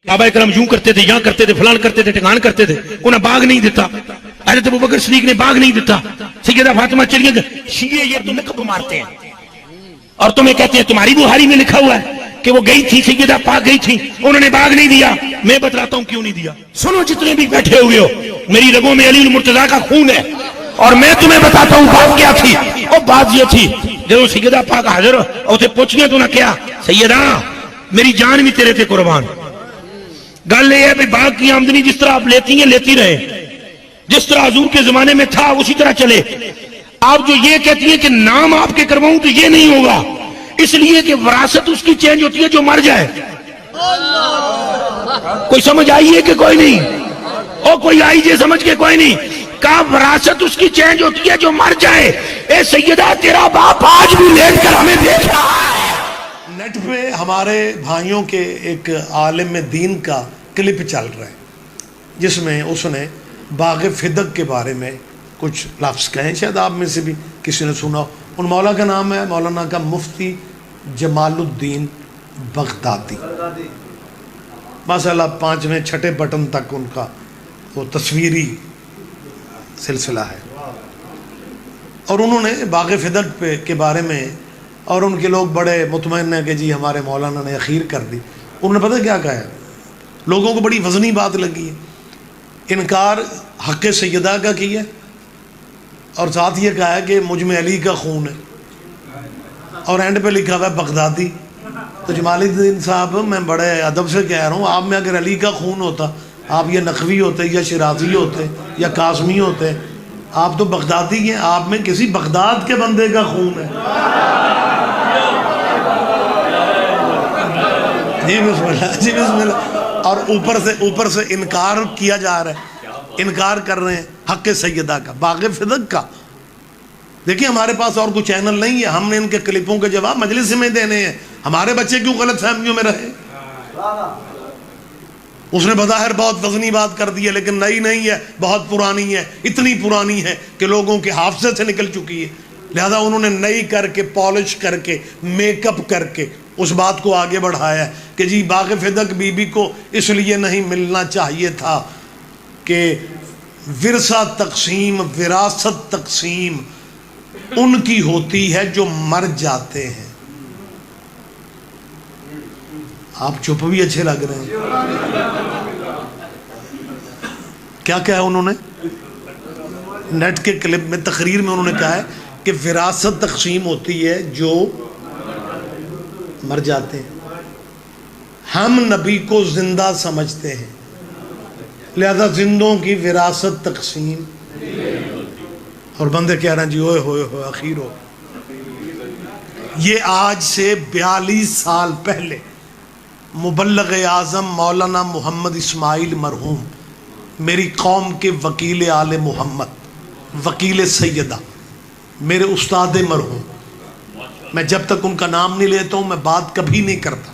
صحابہ کرام یوں کرتے تھے، یہاں کرتے تھے، فلان کرتے تھے، ٹھکان کرتے تھے، انہیں باغ نہیں دیتا. حضرت ابوبکر صدیق نے باغ نہیں دیتا. سیدہ فاطمہ چلیے گئے. شیعہ یہ تمہیں کب مارتے ہیں اور تمہیں کہتے ہیں تمہاری بخاری میں لکھا ہوا ہے کہ وہ گئی تھی سیدہ پاک گئی تھی، انہوں نے باغ نہیں دیا. میں بتلاتا ہوں کیوں نہیں دیا. سنو جتنے بھی بیٹھے ہوئے ہو، میری رگوں میں علی المرتضیٰ کا خون ہے اور میں تمہیں بتاتا ہوں بات کیا تھی. اور بات یہ تھی جب سیدہ پاک حاضر اسے پوچھنے تو نہ کیا سیدہ میری جان بھی تیرے تھے قربان. گل یہ ہے کہ باغ کی آمدنی جس طرح آپ لیتی ہیں لیتی رہے، جس طرح حضور کے زمانے میں تھا اسی طرح چلے. آپ جو یہ کہتی ہیں کہ نام آپ کے کرواؤں تو یہ نہیں ہوگا، اس لیے کہ وراثت اس کی چینج ہوتی ہے جو مر جائے. کوئی سمجھ آئی ہے کہ کوئی نہیں؟ اور کوئی آئی جے سمجھ کے کوئی نہیں. کہا وراثت اس کی چینج ہوتی ہے جو مر جائے. اے سیدہ تیرا باپ آج بھی لیٹ کر ہمیں دیکھ رہا ہے. نیٹ پہ ہمارے بھائیوں کے ایک عالم دین کا کلپ چل رہا ہے جس میں اس نے باغ فدق کے بارے میں کچھ لفظ کہیں، شاید آپ میں سے بھی کسی نے سنا ہو. ان مولا کا نام ہے مولانا کا مفتی جمال الدین بغدادی. ماشاءاللہ 5ویں 6 بٹن تک ان کا وہ تصویری سلسلہ ہے. اور انہوں نے باغ فدق کے بارے میں، اور ان کے لوگ بڑے مطمئن ہیں کہ جی ہمارے مولانا نے اخیر کر دی. انہوں نے پتہ کیا کہا ہے؟ لوگوں کو بڑی وزنی بات لگی ہے. انکار حق سیدہ کا کیا اور ساتھ یہ کہا ہے کہ مجھ میں علی کا خون ہے، اور اینڈ پہ لکھا ہوا ہے بغدادی. تو جمال الدین صاحب میں بڑے ادب سے کہہ رہا ہوں، آپ میں اگر علی کا خون ہوتا آپ یا نقوی ہوتے یا شیرازی ہوتے یا قاسمی ہوتے، آپ تو بغدادی ہیں. آپ میں کسی بغداد کے بندے کا خون ہے. جی بسم اللہ، جی بسم اللہ. اور اوپر سے انکار کیا جا رہا ہے، انکار کر رہے ہیں حق سیدہ کا، باغ فدق کا. دیکھیں ہمارے پاس اور کوئی چینل نہیں ہے، ہم نے ان کے کلپوں کے جواب مجلس میں دینے ہیں. ہمارے بچے کیوں غلط فہمیوں میں رہے؟ اس نے بظاہر بہت وزنی بات کر دی ہے لیکن نئی نہیں ہے، بہت پرانی ہے. اتنی پرانی ہے کہ لوگوں کے حافظے سے نکل چکی ہے. لہذا انہوں نے نئی کر کے، پالش کر کے، میک اپ کر کے اس بات کو آگے بڑھایا ہے کہ جی باغ فدق بی بی کو اس لیے نہیں ملنا چاہیے تھا کہ ورثہ تقسیم، وراثت تقسیم ان کی ہوتی ہے جو مر جاتے ہیں. آپ چپ بھی اچھے لگ رہے ہیں. کیا کہا انہوں نے نیٹ کے کلپ میں، تقریر میں انہوں نے کہا ہے کہ وراثت تقسیم ہوتی ہے جو مر جاتے ہیں. ہم نبی کو زندہ سمجھتے ہیں، لہذا زندوں کی وراثت تقسیم. اور بندے کہہ رہے ہیں جی اوئے ہوئے ہوئے اخیر ہو. یہ آج سے 42 سال پہلے مبلغ اعظم مولانا محمد اسماعیل مرحوم، میری قوم کے وکیل آل محمد، وکیل سیدہ، میرے استاد مرحوم، میں جب تک ان کا نام نہیں لیتا ہوں میں بات کبھی نہیں کرتا.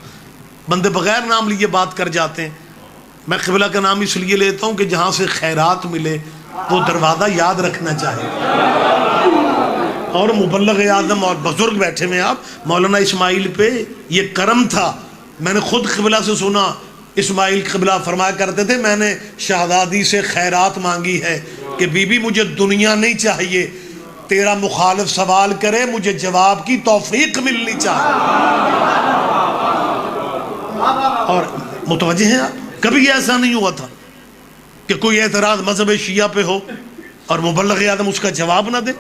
بندے بغیر نام لیے بات کر جاتے ہیں. میں قبلہ کا نام اس لیے لیتا ہوں کہ جہاں سے خیرات ملے وہ دروازہ یاد رکھنا چاہیے. اور مبلغ اعظم اور بزرگ بیٹھے میں آپ، مولانا اسماعیل پہ یہ کرم تھا. میں نے خود قبلہ سے سنا، اسماعیل قبلہ فرمایا کرتے تھے میں نے شہزادی سے خیرات مانگی ہے کہ بی بی مجھے دنیا نہیں چاہیے، تیرا مخالف سوال کرے مجھے جواب کی توفیق ملنی چاہیے. اور متوجہ ہیں آپ، کبھی ایسا نہیں ہوا تھا کہ کوئی اعتراض مذہب شیعہ پہ ہو اور مبلغ اعظم اس کا جواب نہ دے.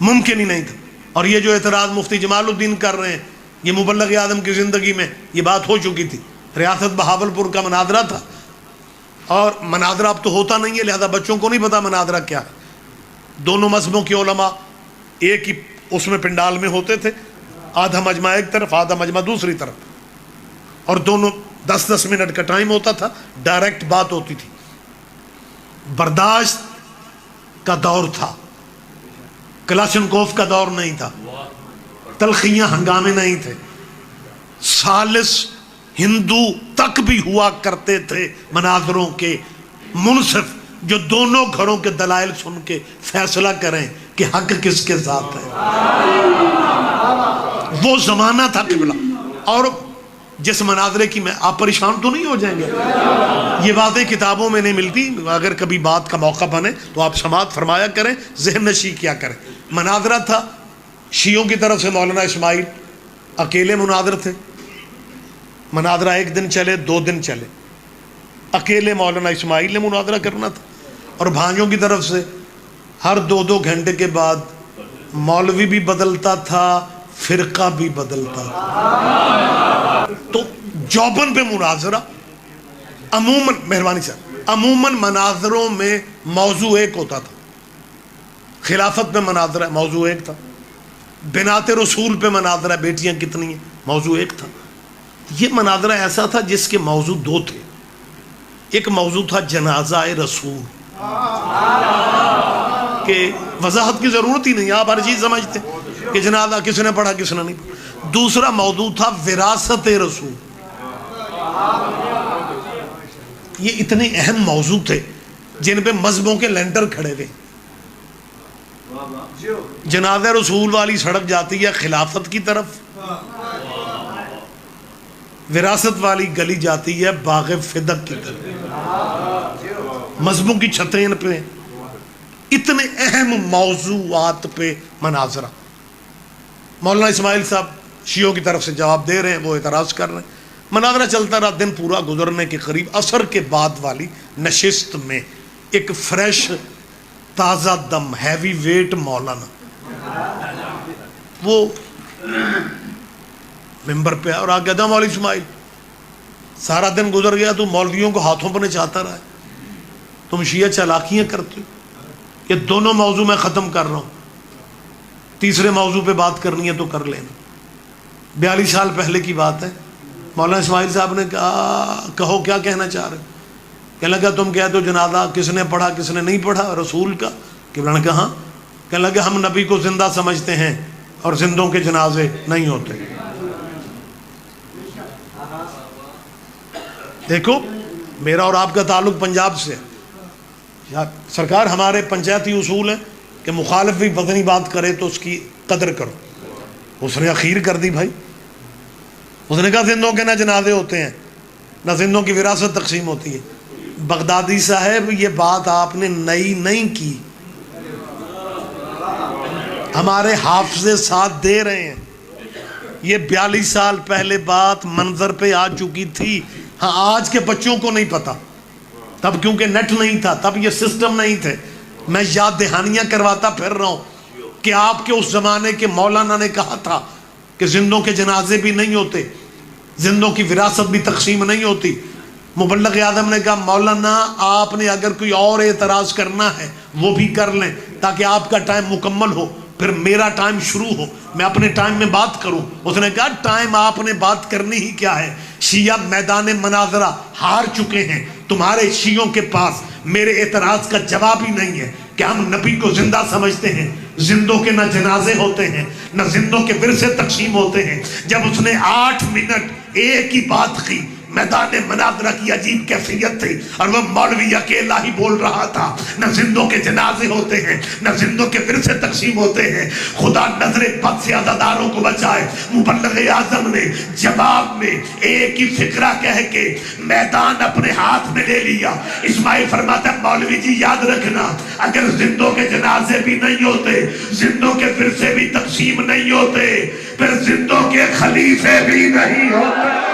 ممکن ہی نہیں تھا. اور یہ جو اعتراض مفتی جمال الدین کر رہے ہیں، یہ مبلغ اعظم کی زندگی میں یہ بات ہو چکی تھی. ریاست بہاولپور کا مناظرہ تھا، اور مناظرہ اب تو ہوتا نہیں ہے لہذا بچوں کو نہیں پتا مناظرہ کیا ہے. دونوں مذہبوں کے علماء ایک ہی اس میں پنڈال میں ہوتے تھے، آدھا مجمع ایک طرف آدھا مجمع دوسری طرف، اور دونوں 10-10 منٹ کا ٹائم ہوتا تھا، ڈائریکٹ بات ہوتی تھی. برداشت کا دور تھا، کلاشنکوف کا دور نہیں تھا، تلخیاں ہنگامے نہیں تھے. سالس ہندو تک بھی ہوا کرتے تھے مناظروں کے منصف، جو دونوں گھروں کے دلائل سن کے فیصلہ کریں کہ حق کس کے ساتھ ہے. وہ زمانہ تھا قبلہ. اور جس مناظرے کی میں آپ پریشان تو نہیں ہو جائیں گے؟ یہ باتیں کتابوں میں نہیں ملتی. اگر کبھی بات کا موقع بنے تو آپ سماعت فرمایا کریں, ذہن نشی کیا کریں. مناظرہ تھا شیعوں کی طرف سے. مولانا اسماعیل اکیلے مناظر تھے. مناظرہ 1 دن چلے, 2 دن چلے. اکیلے مولانا اسماعیل نے مناظرہ کرنا تھا, اور بھانجوں کی طرف سے ہر 2 گھنٹے کے بعد مولوی بھی بدلتا تھا, فرقہ بھی بدلتا تھا. تو جوبن پہ مناظرہ عموماً, مہربانی صاحب, عموماً مناظروں میں موضوع ایک ہوتا تھا. خلافت پہ مناظرہ موضوع ایک تھا, بنات رسول پہ مناظرہ بیٹیاں کتنی ہیں موضوع ایک تھا. یہ مناظرہ ایسا تھا جس کے موضوع 2 تھے. ایک موضوع تھا جنازہ رسول, کہ وضاحت کی ضرورت ہی نہیں, آپ ہر چیز سمجھتے کہ جنازہ کس نے پڑھا کس نے نہیں پڑھا. دوسرا موضوع تھا وراثت رسول. یہ اتنے اہم موضوع تھے جن پہ مذہبوں کے لینڈر کھڑے ہوئے. جنازہ رسول والی سڑک جاتی ہے خلافت کی طرف, وراثت والی گلی جاتی ہے باغ فدق کی طرف. مذہبوں کی چھتیں پہ اتنے اہم موضوعات پہ مناظرہ. مولانا اسماعیل صاحب شیعوں کی طرف سے جواب دے رہے ہیں, وہ اعتراض کر رہے ہیں. مناظرہ چلتا رہا, دن پورا گزرنے کے قریب عصر کے بعد والی نشست میں ایک فریش تازہ دم ہیوی ویٹ مولانا وہ ممبر پہ اور آ گیا, مولوی اسماعیل سارا دن گزر گیا, تو مولویوں کو ہاتھوں پر چاہتا رہا ہے, تم شیعہ چالاکیاں کرتے ہو. یہ دونوں موضوع میں ختم کر رہا ہوں, تیسرے موضوع پہ بات کرنی ہے تو کر لینا. 42 سال پہلے کی بات ہے. مولانا اسماعیل صاحب نے کہا کہو کیا کہنا چاہ رہے. کہنے لگا تم کہتے ہو جنازہ کس نے پڑھا کس نے نہیں پڑھا رسول کا. قبلہ نے کہا ہاں. کہنے لگا ہم نبی کو زندہ سمجھتے ہیں اور زندوں کے جنازے نہیں ہوتے. دیکھو میرا اور آپ کا تعلق پنجاب سے ہے. سرکار ہمارے پنچایتی اصول ہے کہ مخالف بھی وطنی بات کرے تو اس کی قدر کرو. اس نے اخیر کر دی بھائی. اس نے کہا زندوں کے نہ جنازے ہوتے ہیں نہ زندوں کی وراثت تقسیم ہوتی ہے. بغدادی صاحب یہ بات آپ نے نئی نہیں کی, ہمارے حافظ ساتھ دے رہے ہیں. یہ 42 سال پہلے بات منظر پہ آ چکی تھی. ہاں آج کے بچوں کو نہیں پتا, تب کیونکہ نیٹ نہیں تھا, تب یہ سسٹم نہیں تھے. میں یاد دہانیاں کرواتا پھر رہا ہوں کہ آپ کے اس زمانے کے مولانا نے کہا تھا کہ زندوں کے جنازے بھی نہیں ہوتے, زندوں کی وراثت بھی تقسیم نہیں ہوتی. مبلغ اعظم نے کہا مولانا آپ نے اگر کوئی اور اعتراض کرنا ہے وہ بھی کر لیں تاکہ آپ کا ٹائم مکمل ہو, پھر میرا ٹائم شروع ہو, میں اپنے ٹائم میں بات کروں. اس نے کہا ٹائم آپ نے بات کرنی ہی کیا ہے, شیعہ میدان مناظرہ ہار چکے ہیں. تمہارے شیعوں کے پاس میرے اعتراض کا جواب ہی نہیں ہے کہ ہم نبی کو زندہ سمجھتے ہیں, زندوں کے نہ جنازے ہوتے ہیں نہ زندوں کے ورثے تقسیم ہوتے ہیں. جب اس نے 8 منٹ ایک ہی بات کی, میدان مناظرہ کی عجیب کیفیت تھی اور وہ مولوی اکیلا ہی بول رہا تھا نہ زندوں کے جنازے ہوتے ہیں نہ زندوں کے ورثے تقسیم ہوتے ہیں. خدا نظر بد سے عزاداروں کو بچائے. مبلغ اعظم نے جواب میں ایک ہی فقرہ کہہ کے میدان اپنے ہاتھ میں لے لیا. اسماعیل فرماتا ہے مولوی جی یاد رکھنا, اگر زندوں کے جنازے بھی نہیں ہوتے, زندوں کے ورثے بھی تقسیم نہیں ہوتے, پھر زندوں کے خلیفے بھی نہیں ہوتے.